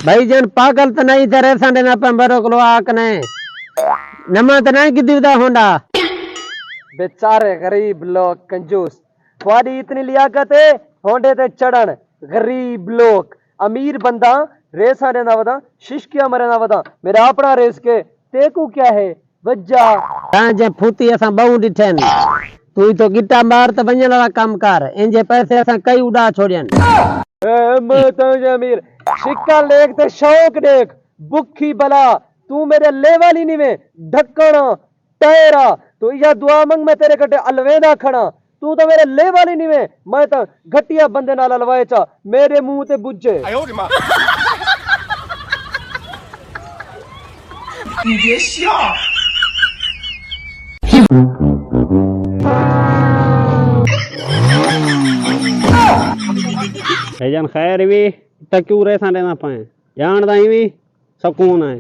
भाई जन पागल तो नहीं तेरे संडे ना पंबरो कलो आकने नमा तो नहीं किदिवदा होंडा बेचारे गरीब लोग कंजूस थोड़ी इतनी लियाकत है होंडे ते चढ़न गरीब लोग अमीर बंदा रेस आने ना वदा शिशकिया मरे ना वदा मेरा अपना रेस के तेकू क्या है वज्जा जे फूती असा बहु डिठन तू तो गिट्टा मार तो वंजन वाला काम कर इंजे पैसे असा कई उड़ा छोड़न मैं तो अमीर शिक्का लेख ते शौक देख बुखी बला तू मेरे लेवल ही नहीं में ढक्कना तेरा तू या दुआ मंग मैं तेरे कटे अलवेदा खड़ा तू तो मेरे लेवल ही नहीं में मैं तो घटिया बंदे नाल अलवाए चा मेरे मुंह ते बुझे जन खैर भी तक्यू रे संडे ना पाए जान दाई भी सुकून है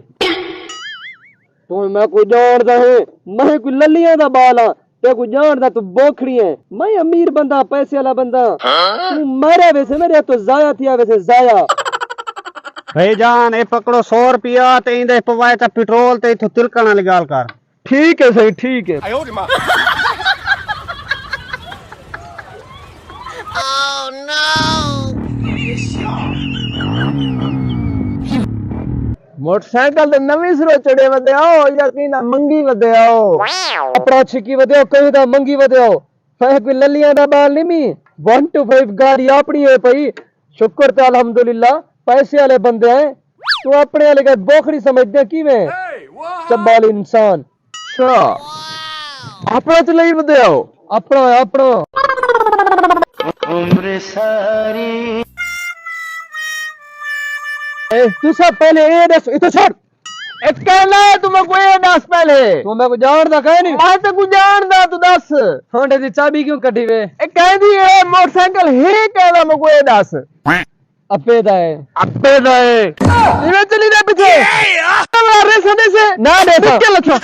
तू मैं कोई जानदा है मैं कोई ललियां दा बाल हां ते कोई जानदा तू बोखड़ी है मैं अमीर बंदा पैसे वाला बंदा तू मरे वैसे मेरे तो जाया थिया वैसे जाया भाई जान ए पकड़ो 100 रुपया ते इंदे पवाए का पेट्रोल ते इथो तिलकण वाली गाल कर ठीक है सही ठीक है मोटरसाइकिल ते नवी सिरो चढ़े वदे आओ या कहीं ना मंगी वदे आओ अपना छिकी वदे आओ कहीं ना मंगी वदे आओ फै कोई ललियां दा बाल नहीं मी 1 to 5 गाड़ी अपनी है भाई शुक्र ते अल्हम्दुलिल्लाह पैसे वाले बंदे हैं तू अपने वाले का बोखड़ी समझदे किवें चब्बाल इंसान अच्छा अपना चले वदे आओ अपना अपना उम्र सारी तू सब पहले ये दस इतो छोड़ एक कहना है तुम्हें कोई ये दस पहले तू मैं को जानदा कह नहीं मैं तो को जानदा तू दस होंडे दी चाबी क्यों कटी वे ए कह दी है मोटरसाइकिल है कहदा मैं कोई दस अप्पे दा है इवे चली रे पीछे रे सने से ना देखा क्या लखा